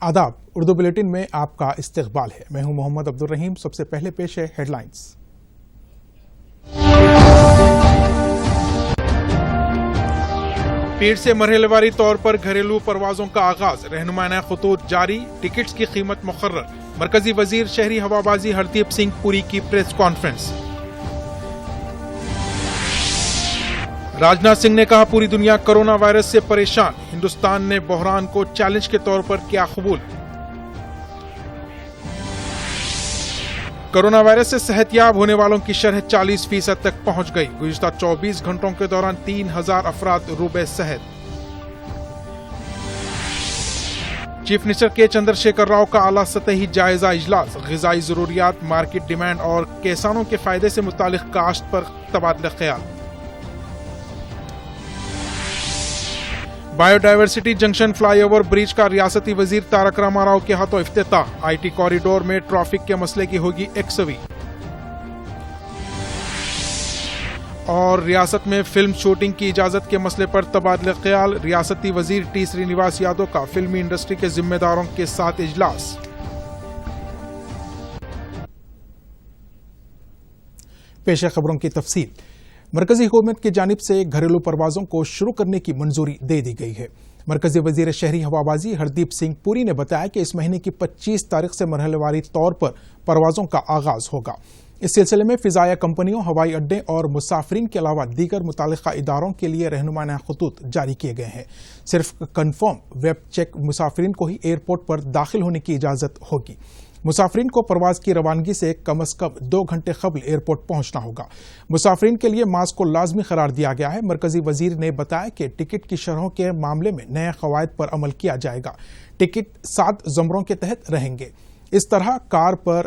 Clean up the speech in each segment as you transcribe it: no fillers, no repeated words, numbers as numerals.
आदाब, उर्दू बुलेटिन में आपका इस्तकबाल है। मैं हूं मोहम्मद अब्दुल रहीम। सबसे पहले पेश है हेडलाइंस। पीर से मरहलेवारी तौर पर घरेलू परवाजों का आगाज, रहनुमाना खतूत जारी, टिकट्स की कीमत मुकर्रर। मरकजी वजीर शहरी हवाबाजी हरदीप सिंह पुरी की प्रेस कॉन्फ्रेंस। राजनाथ सिंह ने कहा पूरी दुनिया कोरोना वायरस से परेशान, हिंदुस्तान ने बहरान को चैलेंज के तौर पर किया कबूल। कोरोना वायरस से सेहतयाब होने वालों की शरह 40% तक पहुंच गई। गुज़िश्ता 24 घंटों के दौरान 3000 अफराद रूबे सेहत। चीफ मिनिस्टर के चंद्रशेखर राव का आला सतही जायजा इजलास, ग़िज़ाई ज़रूरियात, मार्केट डिमांड और किसानों के फायदे से मुतालिक काश्त पर तबादला ख्याल। बायोडायवर्सिटी जंक्शन फ्लाईओवर ब्रिज का रियासती वजीर तारक रामाराव के हाथों इफ्तिताह। आईटी कॉरिडोर में ट्रैफिक के मसले की होगी यकसवी। और रियासत में फिल्म शूटिंग की इजाजत के मसले पर तबादला ख्याल, रियासती वजीर टी श्रीनिवास यादव का फिल्मी इंडस्ट्री के जिम्मेदारों के साथ इजलास। पेश है खबरों की तफसील। मरकजी हुकूमत की जानिब से घरेलू परवाजों को शुरू करने की मंजूरी दे दी गई है। मरकजी वजीर शहरी हवाबाजी हरदीप सिंह पुरी ने बताया कि इस महीने की 25 तारीख से मरहलेवारी तौर पर परवाजों का आगाज होगा। इस सिलसिले में फिजाया कंपनियों, हवाई अड्डे और मुसाफरीन के अलावा दीगर मुतालिका इदारों के लिए रहनुमाना खतूत जारी किए गए हैं। सिर्फ कन्फर्म वेब चेक मुसाफरीन को ही एयरपोर्ट पर दाखिल होने की इजाजत होगी। मुसाफरीन को परवाज की रवानगी से कम अज कम 2 घंटे कबल एयरपोर्ट पहुंचना होगा। मुसाफरीन के लिए मास्क को लाजमी करार दिया गया है। मरकजी वजीर ने बताया कि टिकट की शरहों के मामले में नए कवायद पर अमल किया जाएगा। टिकट 7 ज़मरों के तहत रहेंगे। इस तरह कार पर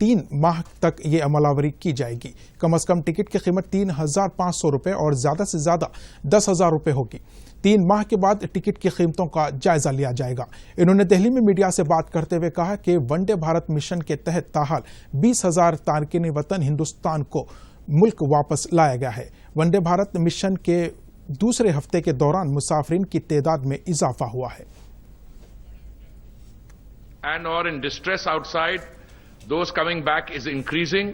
3 माह तक ये अमलावरी की जाएगी। कम अज कम टिकट की कीमत 3500 रुपये और ज्यादा से ज्यादा 10,000 रुपये होगी। 3 माह के बाद टिकट की कीमतों का जायजा लिया जाएगा। इन्होंने दिल्ली में मीडिया से बात करते हुए कहा कि वंदे भारत मिशन के तहत ताहाल 20,000 तारकिन वतन हिंदुस्तान को मुल्क वापस लाया गया है। वंदे भारत मिशन के दूसरे हफ्ते के दौरान मुसाफरीन की तादाद में इजाफा हुआ है। And or in distress outside, those coming back is increasing.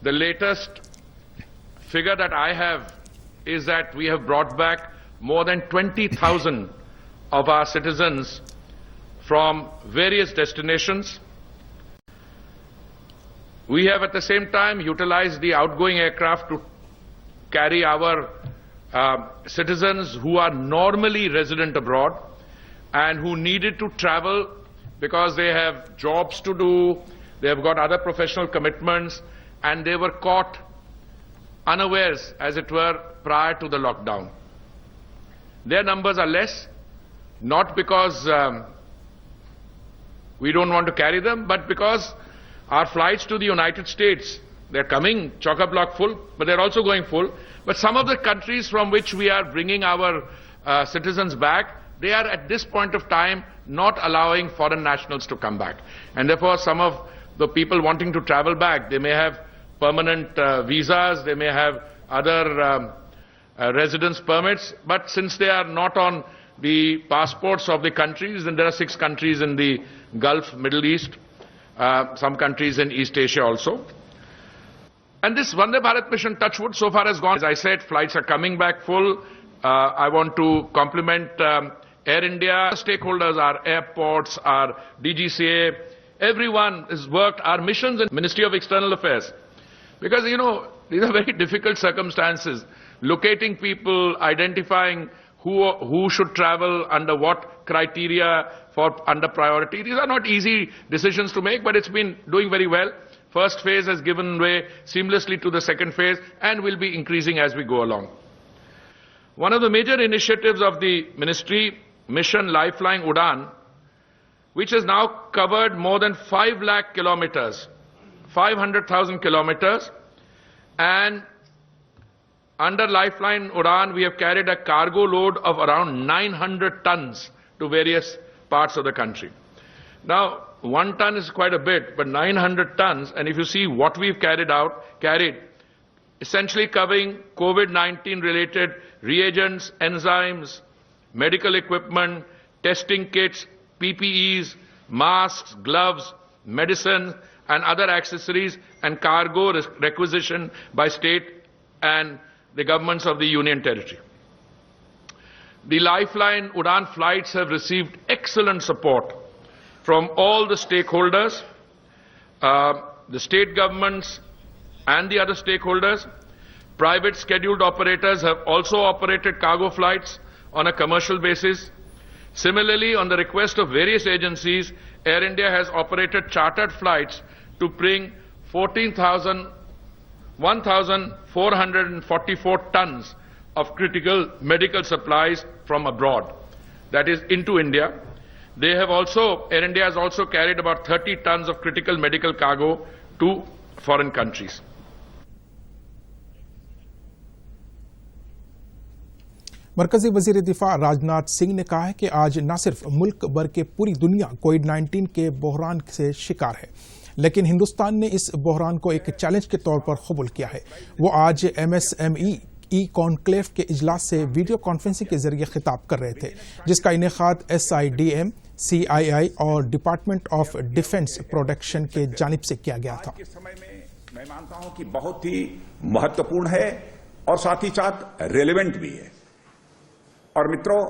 The latest figure that I have is that we have brought back more than 20,000 of our citizens from various destinations. We have at the same time utilized the outgoing aircraft to carry our citizens who are normally resident abroad and who needed to travel because they have jobs to do, they have got other professional commitments, and they were caught unawares, as it were, prior to the lockdown. Their numbers are less, not because we don't want to carry them, but because our flights to the United States, they're coming chock-a-block full, but they're also going full. But some of the countries from which we are bringing our citizens back, they are at this point of time not allowing foreign nationals to come back. And therefore, some of the people wanting to travel back, they may have permanent visas, they may have other residence permits, but since they are not on the passports of the countries, then there are 6 countries in the Gulf, Middle East, some countries in East Asia also. And this Vande Bharat mission, touchwood, so far has gone. As I said, flights are coming back full. I want to compliment Air India, stakeholders, our airports, our DGCA, everyone has worked, our missions and Ministry of External Affairs. Because, you know, these are very difficult circumstances. Locating people, identifying who should travel, under what criteria for under priority. These are not easy decisions to make, but it's been doing very well. First phase has given way seamlessly to the second phase and will be increasing as we go along. One of the major initiatives of the ministry, Mission Lifeline Udan, which has now covered more than 5 lakh kilometers, 500,000 kilometers, and under Lifeline Udan we have carried a cargo load of around 900 tons to various parts of the country. Now, 1 ton is quite a bit, but 900 tons, and if you see what we've carried, essentially covering COVID-19 related reagents, enzymes, medical equipment, testing kits, PPEs, masks, gloves, medicine, and other accessories and cargo requisition by state and the governments of the Union Territory. The Lifeline Udan flights have received excellent support from all the stakeholders, the state governments and the other stakeholders. Private scheduled operators have also operated cargo flights on a commercial basis. Similarly, on the request of various agencies, Air India has operated chartered flights to bring 1,444 tons of critical medical supplies from abroad, that is into India. Air India has also carried about 30 tons of critical medical cargo to foreign countries. मरकजी वजीर दिफा राजनाथ सिंह ने कहा है कि आज न सिर्फ मुल्क भर के पूरी दुनिया कोविड-19 के बहरान से शिकार है, लेकिन हिंदुस्तान ने इस बहरान को एक चैलेंज के तौर पर कबूल किया है। वो आज MSME कॉन्क्लेव के इजलास से वीडियो कॉन्फ्रेंसिंग के जरिए खिताब कर रहे थे, जिसका इनेकाद SIDM, CII और डिपार्टमेंट ऑफ डिफेंस प्रोडक्शन के जानिब से किया गया था। आज के समय में मैं मानता हूं कि बहुत ही महत्वपूर्ण है और साथ ही साथ रेलेवेंट भी है। और मित्रों,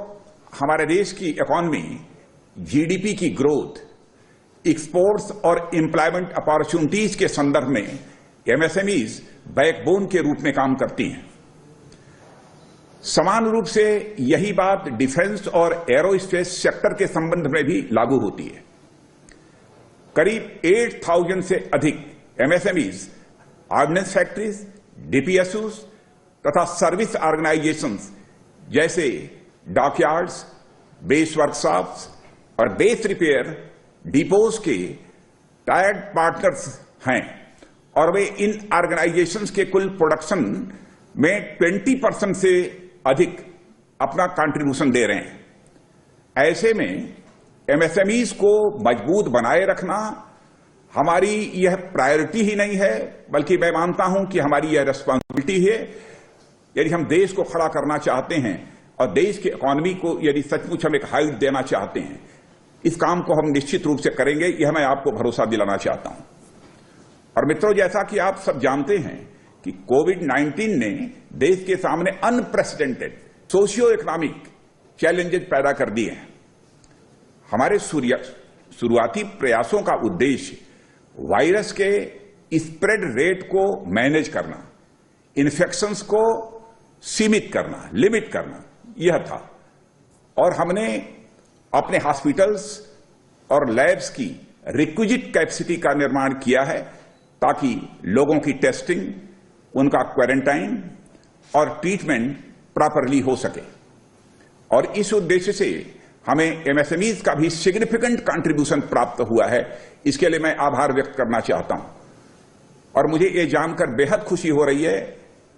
हमारे देश की इकोनॉमी, GDP की ग्रोथ, एक्सपोर्ट्स और एम्प्लॉयमेंट अपॉर्चुनिटीज के संदर्भ में MSMEs बैकबोन के रूप में काम करती हैं। समान रूप से यही बात डिफेंस और एरोस्पेस सेक्टर के संबंध में भी लागू होती है। करीब 8,000 से अधिक MSMEs, ऑर्डिनेंस फैक्ट्रीज, DPSUs तथा सर्विस ऑर्गेनाइजेशंस जैसे डॉकयार्ड्स, बेस वर्कशॉप्स और बेस रिपेयर डिपोज के टायर्ड पार्टनर्स हैं और वे इन ऑर्गेनाइजेशंस के कुल प्रोडक्शन में 20% से अधिक अपना कंट्रीब्यूशन दे रहे हैं। ऐसे में MSMEs को मजबूत बनाए रखना हमारी यह प्रायोरिटी ही नहीं है, बल्कि मैं मानता हूं कि हमारी यह रिस्पांसिबिलिटी है। यदि हम देश को खड़ा करना चाहते हैं और देश की इकोनॉमी को यदि सचमुच हम एक हाइट देना चाहते हैं, इस काम को हम निश्चित रूप से करेंगे, यह मैं आपको भरोसा दिलाना चाहता हूं। और मित्रों, जैसा कि आप सब जानते हैं कि कोविड-19 ने देश के सामने अनप्रेसिडेंटेड सोशियो इकोनॉमिक चैलेंजेस पैदा कर दिए हैं। हमारे शुरुआती प्रयासों का उद्देश्य वायरस के स्प्रेड रेट को मैनेज करना, इन्फेक्शंस को सीमित करना, लिमिट करना, यह था। और हमने अपने हॉस्पिटल्स और लैब्स की रिक्विजिट कैपेसिटी का निर्माण किया है ताकि लोगों की टेस्टिंग, उनका क्वारंटाइन और ट्रीटमेंट प्रॉपरली हो सके। और इस उद्देश्य से हमें MSMEs का भी सिग्निफिकेंट कंट्रीब्यूशन प्राप्त हुआ है। इसके लिए मैं आभार व्यक्त करना चाहता हूं। और मुझे ये जानकर बेहद खुशी हो रही है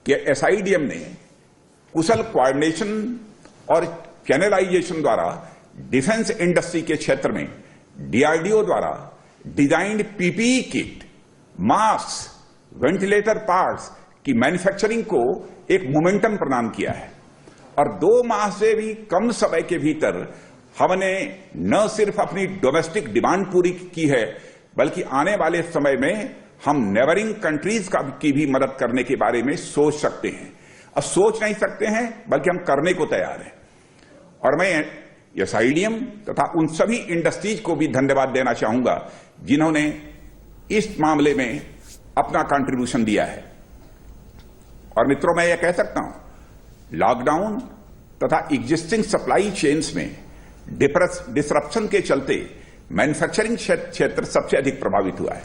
कि SIDM ने कुशल कोऑर्डिनेशन और चैनलाइजेशन द्वारा डिफेंस इंडस्ट्री के क्षेत्र में DRDO द्वारा designed PPE kit, mask, ventilator parts की मैन्युफैक्चरिंग को एक मोमेंटम प्रदान किया है। और 2 माह से भी कम समय के भीतर हमने न सिर्फ अपनी डोमेस्टिक डिमांड पूरी की है, बल्कि आने वाले समय में हम नेबरिंग कंट्रीज की भी मदद करने के बारे में सोच सकते हैं। अब सोच नहीं सकते हैं, बल्कि हम करने को तैयार हैं। और मैं SIDM तथा उन सभी इंडस्ट्रीज को भी धन्यवाद देना चाहूंगा जिन्होंने इस मामले में अपना कंट्रीब्यूशन दिया है। और मित्रों, मैं यह कह सकता हूं, लॉकडाउन तथा एग्जिस्टिंग सप्लाई चेन्स में डिसरप्शन के चलते मैन्युफैक्चरिंग क्षेत्र सबसे अधिक प्रभावित हुआ है।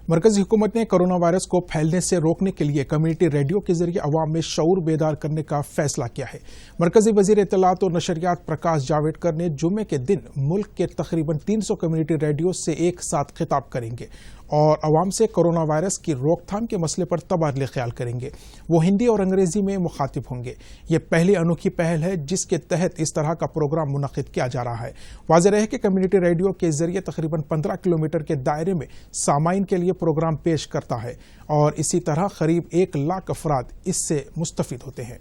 मरकजी हुकूमत ने कोरोना वायरस को फैलने से रोकने के लिए कम्युनिटी रेडियो के जरिए अवाम में शऊर बेदार करने का फैसला किया है। मरकजी वजीर इत्तलात और नशरियात प्रकाश जावड़ेकर ने जुम्मे के दिन मुल्क के तकरीबन 300 कम्युनिटी रेडियो से एक साथ खिताब करेंगे और अवाम से कोरोना वायरस की रोकथाम के मसले पर तबादले ख्याल करेंगे। वो हिंदी और अंग्रेजी में मुखातिब होंगे। ये पहली अनोखी पहल है जिसके तहत इस तरह का प्रोग्राम मुनक़िद किया जा रहा है। वाज़ेह है कि कम्युनिटी रेडियो के जरिए तकरीबन 15 किलोमीटर के दायरे में सामाइन के लिए प्रोग्राम पेश करता है और इसी तरह करीब 1 लाख अफराद इससे मुस्तफिद होते हैं।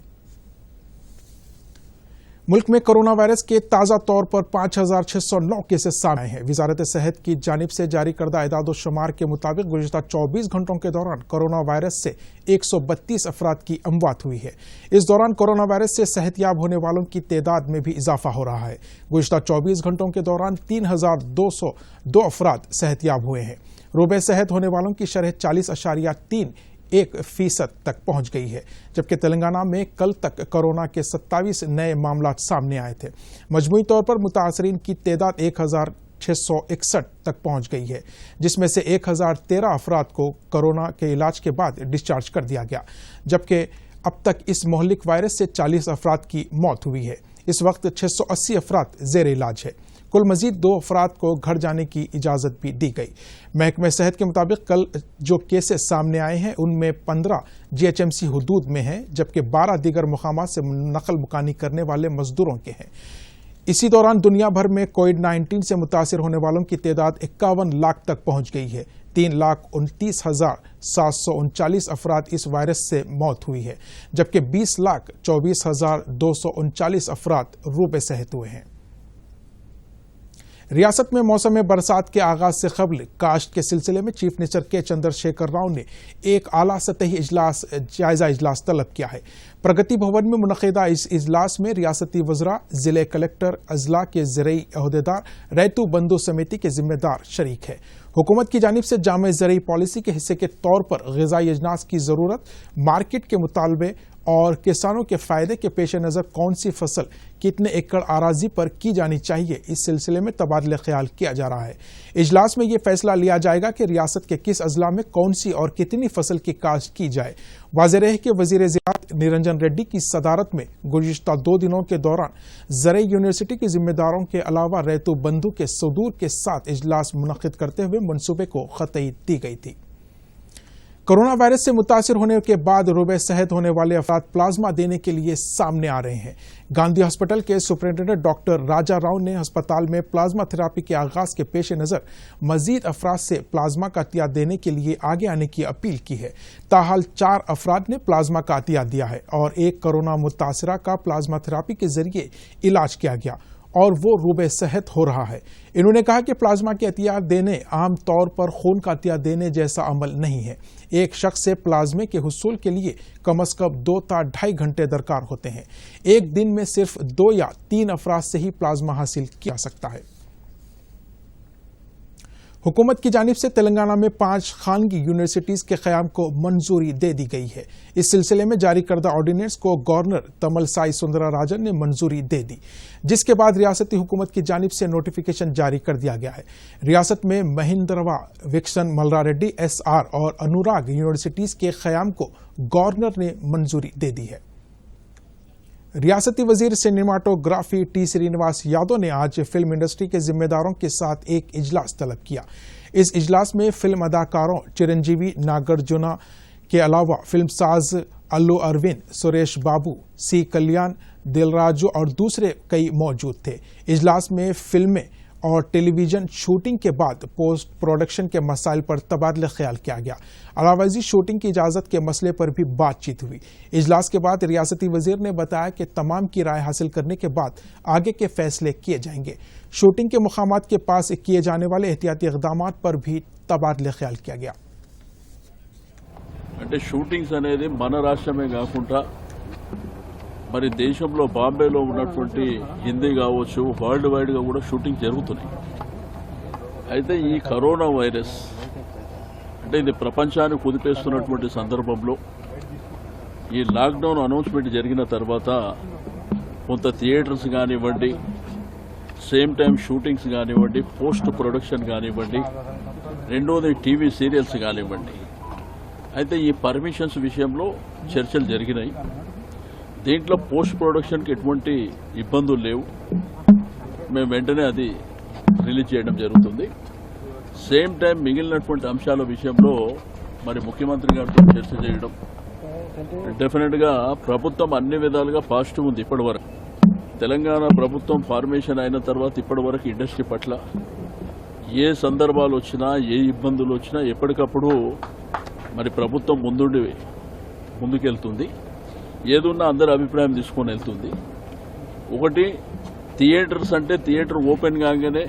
मुल्क में कोरोना वायरस के ताज़ा तौर पर 5,609 केसेस सामने आए हैं। वजारत सेहत की जानिब से जारी करदा एदाद-ओ-शुमार के मुताबिक गुज़िश्ता 24 घंटों के दौरान कोरोना वायरस से 132 अफराद की अमवात हुई है। इस दौरान कोरोना वायरस से सेहतयाब होने वालों की तादाद में भी इजाफा हो रहा है। गुज़िश्ता 24 घंटों के दौरान 3,202 अफराद सेहतयाब हुए हैं। रोबे सेहत होने वालों की शरह 40.31% तक पहुंच गई है, जबकि तेलंगाना में कल तक कोरोना के 27 नए मामला सामने आए थे। मजमूई तौर पर मुतासरीन की तादाद 1,661 तक पहुंच गई है, जिसमें से 1,013 अफराद को कोरोना के इलाज के बाद डिस्चार्ज कर दिया गया, जबकि अब तक इस मोहलिक वायरस से 40 अफराद की मौत हुई है। इस वक्त 680 अफराद जेर इलाज है। कुल मजीद 2 अफराद को घर जाने की इजाज़त भी दी गई। महकमे सेहत के मुताबिक कल जो केसेस सामने आए हैं उनमें 15 GHMC हुदूद में हैं, जबकि 12 दीगर मुकामात से नकल मुकानी करने वाले मजदूरों के हैं। इसी दौरान दुनिया भर में कोविड-19 से मुतासिर होने वालों की तादाद 51 लाख तक पहुंच गई है। 3,29,739 अफराद इस वायरस से मौत हुई है, जबकि 20,24,239 अफराद रूबे सेहत हुए हैं। रियासत में मौसम बरसात के आगाज से कबल काश्त के सिलसिले में चीफ मिनिस्टर के चंद्रशेखर राव ने एक आला सतही जायजा इजलास तलब किया है। प्रगति भवन में मुनक़िदा इस इजलास में रियासती वज़रा, ज़िले कलेक्टर, अजला के ज़रई अहदेदार, रैतू बंधु समिति के जिम्मेदार शरीक है। हुकूमत की जानिब से जामे ज़रई पॉलिसी के हिस्से के तौर पर ग़िज़ाई अजनास की ज़रूरत, मार्केट के मुतालबे और किसानों के फ़ायदे के पेश नज़र कौन सी फसल कितने एकड़ आराजी पर की जानी चाहिए, इस सिलसिले में तबादला ख्याल किया जा रहा है। इजलास में यह फैसला लिया जाएगा कि रियासत के किस अजला में कौन सी और कितनी फसल की काश्त की जाए। वाज़ेह रहे कि वज़ीर ज़राअत निरंजन रेड्डी की सदारत में गुज़िश्ता 2 दिनों के दौरान ज़रई यूनिवर्सिटी के जिम्मेदारों के अलावा रैतू बंधु के सदूर के साथ इजलास मुनक़िद करते हुए मनसूबे को ख़तई दी गई थी। कोरोना वायरस से मुतासिर होने के बाद रोबे सेहत होने वाले अफराद प्लाज्मा देने के लिए सामने आ रहे हैं। गांधी हॉस्पिटल के सुपरिटेंडेंट डॉक्टर राजा राव ने अस्पताल में प्लाज्मा थेरापी के आगाज के पेश नज़र मजीद अफराद से प्लाज्मा का अतिया देने के लिए आगे आने की अपील की है। ताहाल 4 अफराद ने प्लाज्मा का अतिया दिया है और एक कोरोना मुतासरा का प्लाज्मा थेरापी के जरिए इलाज किया गया और वो रूबे सेहत हो रहा है। इन्होंने कहा कि प्लाज्मा के अतिया देने आम तौर पर खून का अतिया देने जैसा अमल नहीं है। एक शख्स से प्लाज्मे के हुसूल के लिए कम अज कम 2 ता 2.5 घंटे दरकार होते हैं। एक दिन में सिर्फ 2 या 3 अफराद से ही प्लाज्मा हासिल किया जा सकता है। हुकूमत की जानिब से तेलंगाना में 5 खानगी यूनिवर्सिटीज के क़याम को मंजूरी दे दी गई है। इस सिलसिले में जारी करदा ऑर्डिनेंस को गवर्नर तमिलसाई सुंदरराजन ने मंजूरी दे दी, जिसके बाद रियासती हुकूमत की जानिब से नोटिफिकेशन जारी कर दिया गया है। रियासत में महिंद्रवा, विक्सन, मल्लारेड्डी, SR और अनुराग यूनिवर्सिटीज के क़याम को गवर्नर ने मंजूरी दे दी है। रियासती वजीर सिनेमाटोग्राफी T श्रीनिवास यादव ने आज फिल्म इंडस्ट्री के जिम्मेदारों के साथ एक इजलास तलब किया। इस इजलास में फिल्म अदाकारों चिरंजीवी, नागार्जुना के अलावा फिल्म साज अल्लू अरविंद, सुरेश बाबू, C कल्याण, दिलराजू और दूसरे कई मौजूद थे। इजलास में फिल्में और टेलीविजन शूटिंग के बाद पोस्ट प्रोडक्शन के मसाइल पर तबादला ख्याल किया गया। अलावाजी शूटिंग की इजाज़त के मसले पर भी बातचीत हुई। इजलास के बाद रियासती वजीर ने बताया कि तमाम की राय हासिल करने के बाद आगे के फैसले किए जाएंगे। शूटिंग के मुकामात के पास किए जाने वाले एहतियाती इक़दामात पर भी तबादला ख्याल किया गया। అంటే షూటింగ్స్ అనేది మన రాష్ట్రమే కాకుండా మరి దేశంలో బాంబేలో ఉన్నటువంటి హిందీ కావచ్చు వరల్డ్ వైడ్గా కూడా షూటింగ్ జరుగుతున్నాయి. అయితే ఈ కరోనా వైరస్ అంటే ఇది ప్రపంచాన్ని కుదిపేస్తున్నటువంటి సందర్భంలో ఈ లాక్డౌన్ అనౌన్స్మెంట్ జరిగిన తర్వాత కొంత థియేటర్స్ కానివ్వండి, సేమ్ టైం షూటింగ్స్ కానివ్వండి, పోస్ట్ ప్రొడక్షన్ కానివ్వండి, రెండోది టీవీ సీరియల్స్ కానివ్వండి, అయితే ఈ పర్మిషన్స్ విషయంలో చర్చలు జరిగినాయి. దీంట్లో పోస్ట్ ప్రొడక్షన్కి ఎటువంటి ఇబ్బందులు లేవు. మేము వెంటనే అది రిలీజ్ చేయడం జరుగుతుంది. సేమ్ టైం మిగిలినటువంటి అంశాల విషయంలో మరి ముఖ్యమంత్రి గారితో చర్చ చేయడం డెఫినెట్గా ప్రభుత్వం అన్ని విధాలుగా పాజిటివ్ ఉంది. ఇప్పటివరకు తెలంగాణ ప్రభుత్వం ఫార్మేషన్ అయిన తర్వాత ఇప్పటివరకు ఇండస్ట్రీ పట్ల ఏ సందర్భాలు వచ్చినా ఏ ఇబ్బందులు వచ్చినా ఎప్పటికప్పుడు మరి ప్రభుత్వం ముందుకెళ్తుంది. ఏదున్నా అందరి అభిప్రాయం తీసుకొని వెళ్తుంది. ఒకటి థియేటర్స్ అంటే థియేటర్ ఓపెన్ కాగానే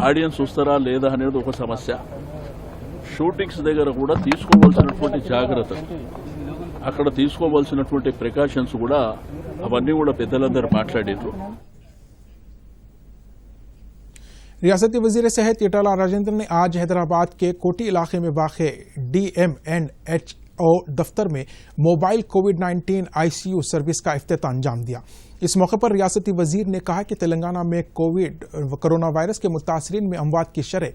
ఆడియన్స్ వస్తారా లేదా అనేది ఒక సమస్య. షూటింగ్స్ దగ్గర కూడా తీసుకోవాల్సినటువంటి జాగ్రత్తలు, అక్కడ తీసుకోవాల్సినటువంటి ప్రికాషన్స్ కూడా అవన్నీ కూడా పెద్దలందరూ మాట్లాడారు. रियासती वजीर सेहत ईटाला राजेंद्र ने आज हैदराबाद के कोटी इलाके में वाक़े DMNHO दफ्तर में मोबाइल कोविड-19 ICU सर्विस का इफ्तिताह अंजाम दिया. इस मौके पर रियासती वजीर ने कहा कि तेलंगाना में कोरोना वायरस के मुतासरीन में अमवात की शरह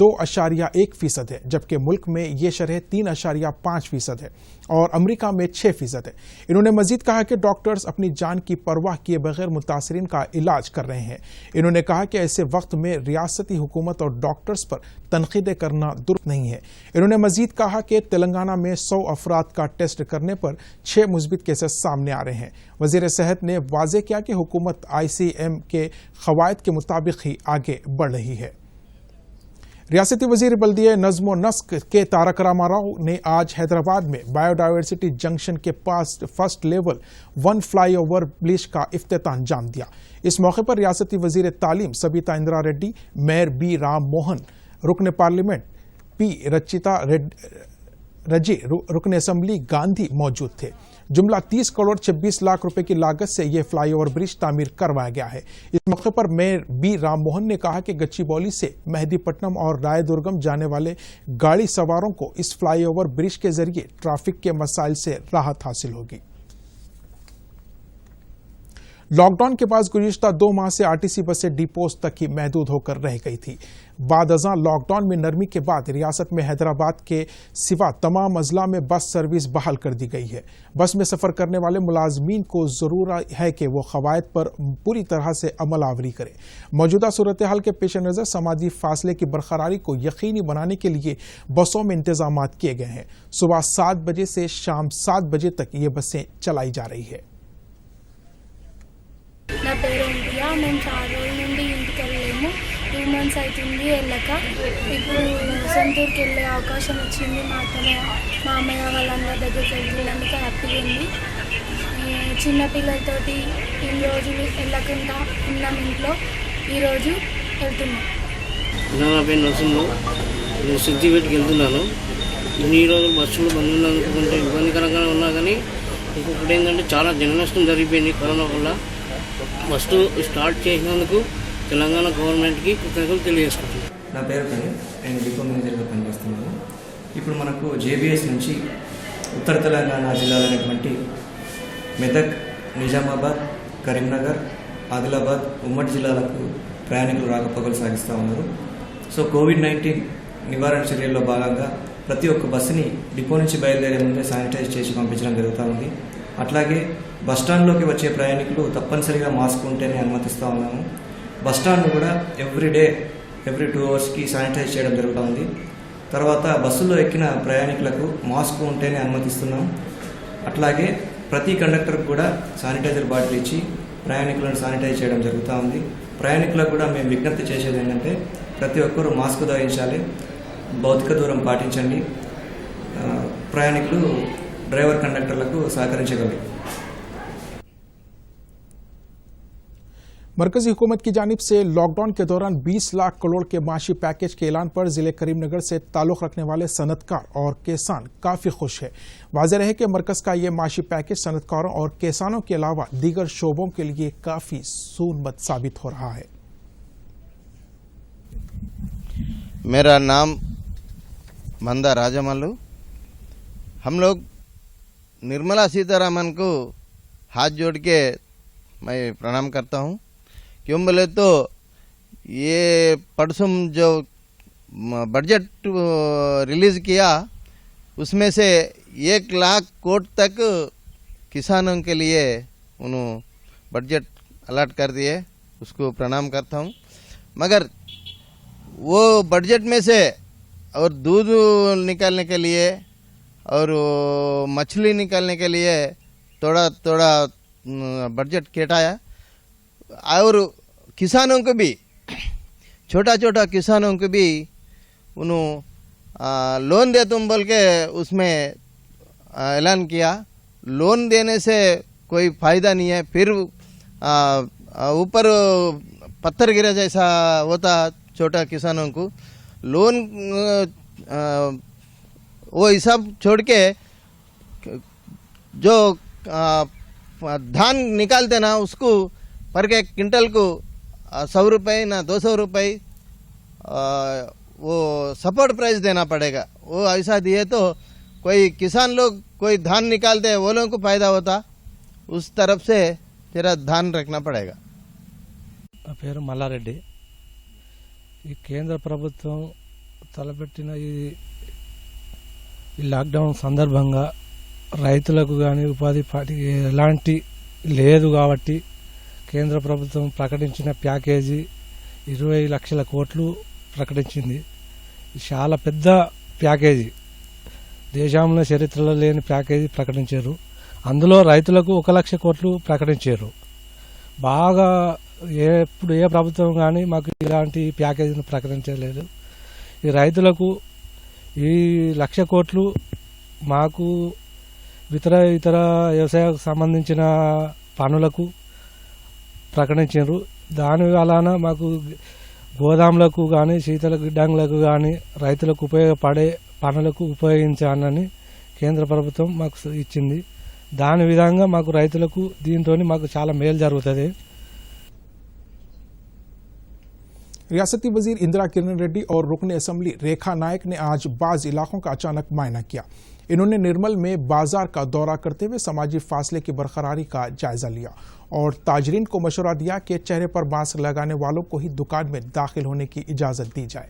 2.1% है, जबकि मुल्क में ये शरह 3.5% है और अमरीका में 6% है. इन्होंने मजीद कहा कि डॉक्टर्स अपनी जान की परवाह किए बगैर मुतासरीन का इलाज कर रहे हैं. इन्होंने कहा कि ऐसे वक्त में रियासती हुकूमत और डॉक्टर्स पर तनकीदें करना दुरुस्त नहीं है. इन्होंने मजीद कहा कि तेलंगाना में 100 अफराद का टेस्ट करने पर 6 मुस्बित केसेस सामने आ रहे हैं. वजीर सेहत ने वाज़ेह किया कि हुकूमत ICM के क़वायद के मुताबिक ही आगे बढ़ रही है. रियासती वजीर बल्दिया नज़्म व नस्क के तारक रामाराव ने आज हैदराबाद में बायोडाइवर्सिटी जंक्शन के पास फर्स्ट लेवल 1 फ्लाईओवर ब्रिज का इफ्तिताह अंजाम दिया. इस मौके पर रियासती वजीर तालीम सबिता इंदिरा रेड्डी, मेयर B राम मोहन, रुकन पार्लियामेंट P रचिता रजी, रुकन असम्बली गांधी मौजूद थे. जुमला 30 करोड़ 26 लाख रुपए की लागत से यह फ्लाईओवर ब्रिज तामीर करवाया गया है. इस मौके पर मेयर B राम मोहन ने कहा कि गच्चीबौली से मेहदीपट्टनम और रायदुर्गम जाने वाले गाड़ी सवारों को इस फ्लाईओवर ब्रिज के जरिए ट्रैफिक के मसाइल से राहत हासिल होगी. लॉकडाउन के बाद गुज़िश्ता 2 माह से RTC बसें डिपोज तक ही महदूद होकर रह गई थी. बाद अज़ां लॉकडाउन में नरमी के बाद रियासत में हैदराबाद के सिवा तमाम अजला में बस सर्विस बहाल कर दी गई है. बस में सफ़र करने वाले मुलाजमीन को ज़रूरत है कि वो क़वायद पर पूरी तरह से अमल आवरी करें. मौजूदा सूरत हाल के पेश नज़र समाजी फासले की बरकरारी को यकीनी बनाने के लिए बसों में इंतजाम किए गए हैं. सुबह 7 बजे से शाम 7 बजे तक ये बसें चलाई जा रही है. నా పేరు ఇండియా. మేము చాలా రోజుల నుండి ఇంటికి వెళ్ళలేము. 2 months అవుతుంది వెళ్ళక. ఇప్పుడు సొంతూరుకి వెళ్ళే అవకాశం వచ్చింది. మా అమ్మయ్య వాళ్ళందరి దగ్గరికి వెళ్ళడానికి హ్యాపీగా ఉంది. చిన్నపిల్లలతోటి ఇన్ని రోజులు వెళ్ళకుండా ఉన్నాం ఇంట్లో. ఈరోజు వెళ్తున్నాం. నా పేరు నరసింహ. నేను సిద్దిపేటకి వెళ్తున్నాను. ఇన్ని రోజులు బస్సులు బంద్ ఉన్నందుకు కొంచెం ఇబ్బందికరంగా ఉన్నా కానీ ఇంకొకటి ఏంటంటే చాలా జన నష్టం జరిగిపోయింది కరోనా వల్ల. ఫస్ట్ స్టార్ట్ చేసినందుకు తెలంగాణ గవర్నమెంట్కి కృతజ్ఞతలు తెలియజేసుకుంటున్నాను. నా పేరు ప్రణీత్. నేను డిపో మేనేజర్గా పనిచేస్తున్నాను. ఇప్పుడు మనకు JBS నుంచి ఉత్తర తెలంగాణ జిల్లాలైనటువంటి మెదక్, నిజామాబాద్, కరీంనగర్, ఆదిలాబాద్ ఉమ్మడి జిల్లాలకు ప్రయాణికులు రాకపోకలు సాగిస్తూ ఉన్నారు. సో కోవిడ్-19 నివారణ చర్యల్లో భాగంగా ప్రతి ఒక్క బస్సుని డిపో నుంచి బయలుదేరే ముందే శానిటైజ్ చేసి పంపించడం జరుగుతూ ఉంది. అట్లాగే బస్టాండ్లోకి వచ్చే ప్రయాణికులు తప్పనిసరిగా మాస్క్ ఉంటేనే అనుమతిస్తూ ఉన్నాము. బస్టాండ్ కూడా ఎవ్రీ 2 అవర్స్కి శానిటైజ్ చేయడం జరుగుతూ ఉంది. తర్వాత బస్సులో ఎక్కిన ప్రయాణికులకు మాస్క్ ఉంటేనే అనుమతిస్తున్నాం. అట్లాగే ప్రతి కండక్టర్కి కూడా శానిటైజర్ బాటిల్ ఇచ్చి ప్రయాణికులను శానిటైజ్ చేయడం జరుగుతూ ఉంది. ప్రయాణికులకు కూడా మేము విజ్ఞప్తి చేసేది ఏంటంటే ప్రతి ఒక్కరూ మాస్క్ ధరించాలి, భౌతిక దూరం పాటించండి, ప్రయాణికులు డ్రైవర్ కండక్టర్లకు सहकరించగలరు. मरकजी हुकूमत की जानिब से लॉकडाउन के दौरान 20 लाख करोड़ के माशी पैकेज के ऐलान पर जिले करीमनगर से ताल्लुक़ रखने वाले सनतकार और किसान काफ़ी खुश है. वाज़ेह रहे कि मरकज़ का ये माशी पैकेज सनतकारों और किसानों के अलावा दीगर शोबों के लिए काफ़ी सूनबत साबित हो रहा है. मेरा नाम मंदा राजमल्लू. हम लोग निर्मला सीतारामन को हाथ जोड़ के मैं प्रणाम करता हूँ. क्यों बोले तो ये परसों जो बजट रिलीज़ किया उसमें से 1 लाख करोड़ तक किसानों के लिए उन्होंने बजट अलर्ट कर दिए, उसको प्रणाम करता हूँ. मगर वो बजट में से और दूध निकालने के लिए और मछली निकालने के लिए थोड़ा थोड़ा बजट केटाया और किसानों को भी छोटा छोटा किसानों को भी उन्होंने लोन दे तुम बोल के उसमें ऐलान किया. लोन देने से कोई फ़ायदा नहीं है. फिर ऊपर पत्थर गिरा जैसा होता छोटा किसानों को लोन वो हिसाब छोड़ के जो धान निकालते ना उसको पर के क्विंटल को 100 रुपये ना 200 रुपये वो सपोर्ट प्राइस देना पड़ेगा। वो ऐसा दिए तो कोई किसान लोग कोई धान निकालते हैं वो लोगों को फायदा होता, उस तरफ से जरा ध्यान रखना पड़ेगा। నా పేరు మల్లారెడ్డి। ఈ కేంద్ర ప్రభుత్వం తలపెట్టిన ఈ లాక్డౌన్ సందర్భంగా రైతులకు కానీ ఉపాధి ఎలాంటి లేదు కాబట్టి కేంద్ర ప్రభుత్వం ప్రకటించిన ప్యాకేజీ 20 లక్షల కోట్లు ప్రకటించింది। చాలా పెద్ద ప్యాకేజీ, దేశంలో చరిత్రలో లేని ప్యాకేజీ ప్రకటించారు। అందులో రైతులకు 1 లక్ష కోట్లు ప్రకటించారు। బాగా ఎప్పుడు ఏ ప్రభుత్వం కానీ మాకు ఇలాంటి ప్యాకేజీని ప్రకటించలేదు। ఈ రైతులకు ఈ 1 లక్ష కోట్లు మాకు ఇతర వ్యవసాయానికి సంబంధించిన పనులకు ప్రకటించారు। దాని వలన మాకు గోదాములకు కానీ శీతల గిడ్డంగులకు కానీ రైతులకు ఉపయోగపడే పనులకు ఉపయోగించాలని కేంద్ర ప్రభుత్వం మాకు ఇచ్చింది। దాని విధంగా మాకు రైతులకు దీంతో మాకు చాలా మేలు జరుగుతుంది। रियासती वजीर इंदिरा किरण रेड्डी और रुकन असम्बली रेखा नायक ने आज बाज इलाकों का अचानक मुआयना किया। इन्होंने निर्मल में बाजार का दौरा करते हुए समाजी फासले की बरकरारी का जायजा लिया और ताजरीन को मशवरा दिया कि चेहरे पर मास्क लगाने वालों को ही दुकान में दाखिल होने की इजाजत दी जाए।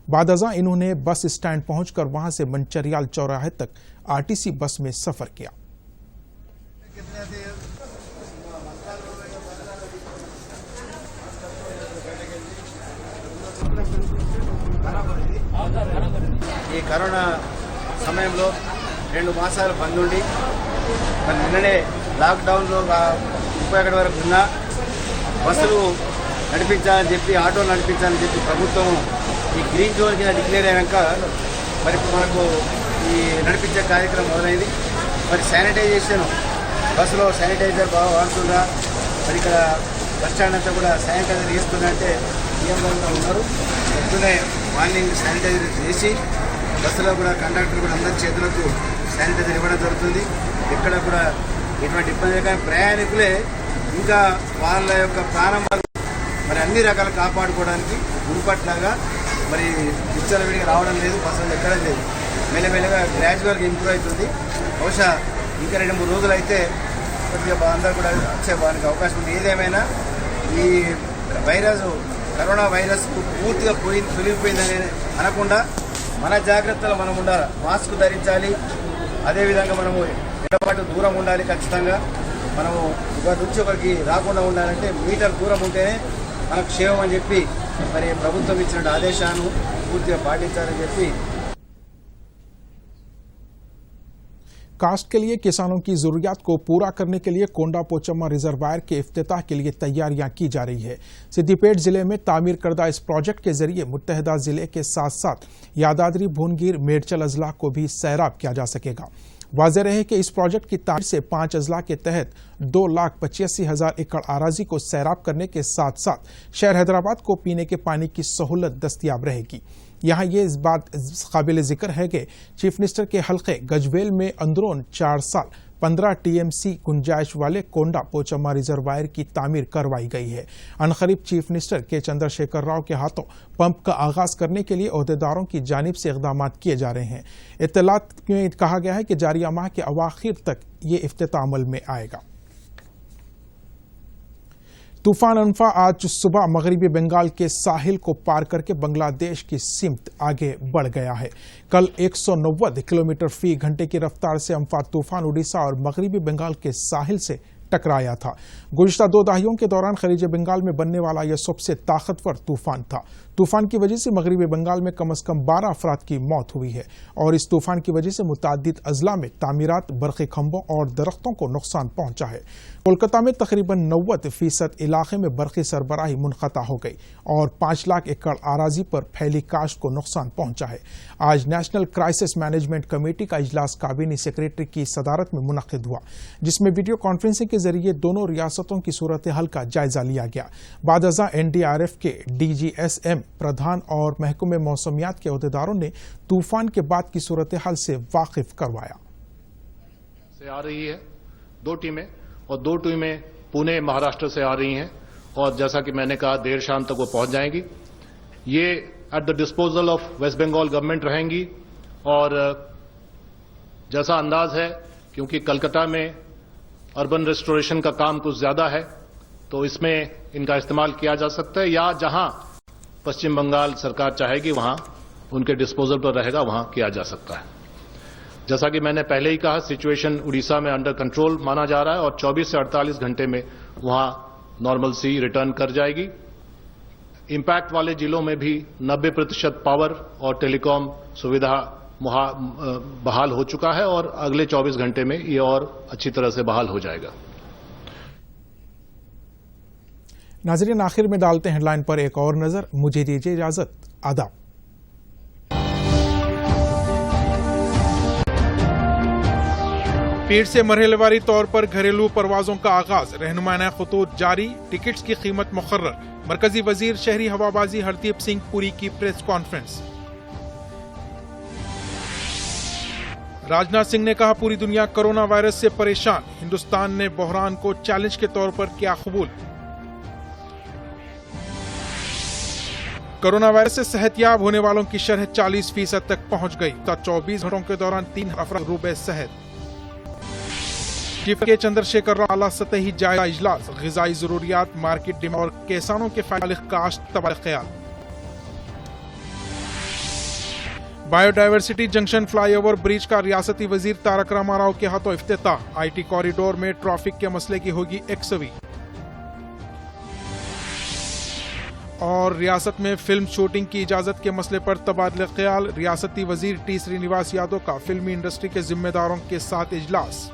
बादअज़ा इन्होंने बस स्टैंड पहुंचकर वहां से मंचरियाल चौराहे तक आरटीसी बस में सफर किया। ఈ కరోనా సమయంలో 2 మాసాలు బంద్ ఉండి మరి నిన్ననే లాక్డౌన్లో 31 వరకు ఉన్న బస్సులు నడిపించాలని చెప్పి ఆటోలు నడిపించాలని చెప్పి ప్రభుత్వం ఈ గ్రీన్ జోన్ కింద డిక్లేర్ అయ్యాక మరి ఇప్పుడు మనకు ఈ నడిపించే కార్యక్రమం మొదలైంది। మరి శానిటైజేషన్ బస్సులో శానిటైజర్ బాగా వాడుతుందా, మరి ఇక్కడ బస్ స్టాండ్ అంతా కూడా శానిటైజర్ వేస్తుందంటే నియమంగా ఉన్నారు। పొద్దునే మార్నింగ్ శానిటైజర్ చేసి బస్సులో కూడా కండక్టర్ కూడా అందరి చేతులకు శానిటైజర్ ఇవ్వడం జరుగుతుంది। ఎక్కడ కూడా ఎటువంటి ఇబ్బంది లేక ప్రయాణికులే ఇంకా వాళ్ళ యొక్క ప్రాణం మరి అన్ని రకాలు కాపాడుకోవడానికి మునుపట్లాగా మరి విచ్చలవిడిగా రావడం లేదు, బస్సులు ఎక్కడం లేదు। మెల్లమెల్లగా గ్రాడ్యువల్గా ఇంప్రూవ్ అవుతుంది। బహుశా ఇంకా 2-3 రోజులు అయితే కొద్దిగా అందరూ కూడా వచ్చేవానికి అవకాశం ఉంది। ఏదేమైనా ఈ వైరస్ కరోనా వైరస్ పూర్తిగా తొలగిపోయిందని అనకుండా మన జాగ్రత్తలు మనం ఉండాలి, మాస్క్ ధరించాలి, అదేవిధంగా మనము ఎడబాటు దూరం ఉండాలి। ఖచ్చితంగా మనము ఒకరి నుంచి ఒకరికి రాకుండా ఉండాలంటే మీటర్ దూరం ఉంటేనే మనకు క్షేమం అని చెప్పి మరి ప్రభుత్వం ఇచ్చిన ఆదేశాలను పూర్తిగా పాటించాలని చెప్పి कास्ट के लिए किसानों की जरूरियात को पूरा करने के लिए कोंडा पोचम्मा रिजर्वायर के इफ्तिताह के लिए तैयारियां की जा रही है। सिद्दीपेट जिले में तामीर करदा इस प्रोजेक्ट के जरिए मुत्तहदा जिले के साथ साथ यादाद्री भुवनगिर मेडचल अजला को भी सैराब किया जा सकेगा। वाज़ेह रहे कि इस प्रोजेक्ट की तामीर से 5 अजला के तहत 2,85,000 एकड़ आराजी को सैराब करने के साथ साथ शहर हैदराबाद को पीने के पानी की सहूलत दस्तयाब रहेगी। यहाँ ये इस बात काबिल जिक्र है कि चीफ मिनिस्टर के हल्के गजवेल में अंदरून 4 साल 15 टीएमसी गुंजाइश वाले कोंडा पोचम्मा रिजर्वायर की तामीर करवाई गई है। अनकरीब चीफ मिनिस्टर के चंद्रशेखर राव के हाथों पंप का आगाज करने के लिए ओहदेदारों की जानिब से इकदाम किए जा रहे हैं। इत्तलात में कहा गया है कि जारिया माह के अवाखिर तक ये इफ्तिताह अमल में आएगा। तूफान अनफा आज सुबह मगरिबी बंगाल के साहिल को पार करके बांग्लादेश की सिमत आगे बढ़ गया है। कल 190 किलोमीटर फी घंटे की रफ्तार से अम्फा तूफान उड़ीसा और मगरिबी बंगाल के साहिल से टकराया था। गुज़िश्ता 2 दहाइयों के दौरान खलीज बंगाल में बनने वाला यह सबसे ताकतवर तूफान था। तूफान की वजह से मगरिबी बंगाल में कम से कम 12 अफराद की मौत हुई है और इस तूफान की वजह से मुतअद्दिद अजला में तामीरात, बरक़ी खंभों और दरख्तों को नुकसान पहुंचा है। कोलकाता में तकरीबन 90% इलाके में बरक़ी सरबराही मुनक़ता हो गई और 5 लाख एकड़ आराजी पर फैली काश्त को नुकसान पहुंचा है। आज नेशनल क्राइसिस मैनेजमेंट कमेटी का इजलास काबीना सेक्रेटरी की सदारत में मुनक़िद हुआ, जिसमें वीडियो कॉन्फ्रेंसिंग के ذریعے دونوں ریاستوں کی صورتحال کا جائزہ لیا گیا. بعد ازاں NDRF کے DGSM پردھان اور محکمہ موسمیات کے عہدیداروں نے طوفان کے بعد کی صورتحال سے واقف کروایا. سے آ رہی ہے 2 ٹیمیں اور 2 ٹیمیں پونے مہاراشٹر سے آ رہی ہیں اور جیسا کہ میں نے کہا دیر شام تک وہ پہنچ جائیں گی. یہ at the disposal of West Bengal government رہیں گی اور جیسا انداز ہے کیونکہ کلکتہ میں اربن ریسٹوریشن کا کام کچھ زیادہ ہے تو اس میں ان کا استعمال کیا جا سکتا ہے یا جہاں پشچم بنگال سرکار چاہے گی وہاں ان کے ڈسپوزل پر رہے گا وہاں کیا جا سکتا ہے. جیسا کہ میں نے پہلے ہی کہا سچویشن اڑیسہ میں انڈر کنٹرول مانا جا رہا ہے اور 24 سے 48 گھنٹے میں وہاں نارمل سی ریٹرن کر جائے گی. امپیکٹ والے ضلعوں میں بھی 90% پاور اور ٹیلی کام سویدھا بحال ہو چکا ہے اور اگلے 24 گھنٹے میں یہ اور اچھی طرح سے بحال ہو جائے گا. ناظرین آخر میں ڈالتے ہیں ہیڈ لائن پر ایک اور نظر. مجھے دیجیے اجازت. آداب. پیر سے مرحلے واری طور پر گھریلو پروازوں کا آغاز. رہنمائنہ خطوط جاری. ٹکٹس کی قیمت مقرر. مرکزی وزیر شہری ہوابازی ہردیپ سنگھ پوری کی پریس کانفرنس. راجناتھ سنگھ نے کہا پوری دنیا کرونا وائرس سے پریشان. ہندوستان نے بحران کو چیلنج کے طور پر کیا قبول. کرونا وائرس سے صحت یاب ہونے والوں کی شرح 40% تک پہنچ گئی. تا 24 گھنٹوں کے دوران 3 افراد روبے صحت. چیف کے چندر شیکھر راؤ اعلیٰ سطحی جائزہ اجلاس. غذائی ضروریات مارکیٹ ڈیمانڈ اور کسانوں کے فائدہ کاشت تبادلہ خیال. Bio diversity junction fly over bridge کا ریاستی وزیر تارک راما راؤ کے ہاتھوں افتتاح. IT کوریڈور میں ٹریفک کے مسئلے کی ہوگی یکسوئی. اور ریاست میں فلم شوٹنگ کی اجازت کے مسئلے پر تبادلہ خیال. ریاستی وزیر T. سرینیواس یادو کا فلمی انڈسٹری کے ذمہ داروں کے ساتھ اجلاس.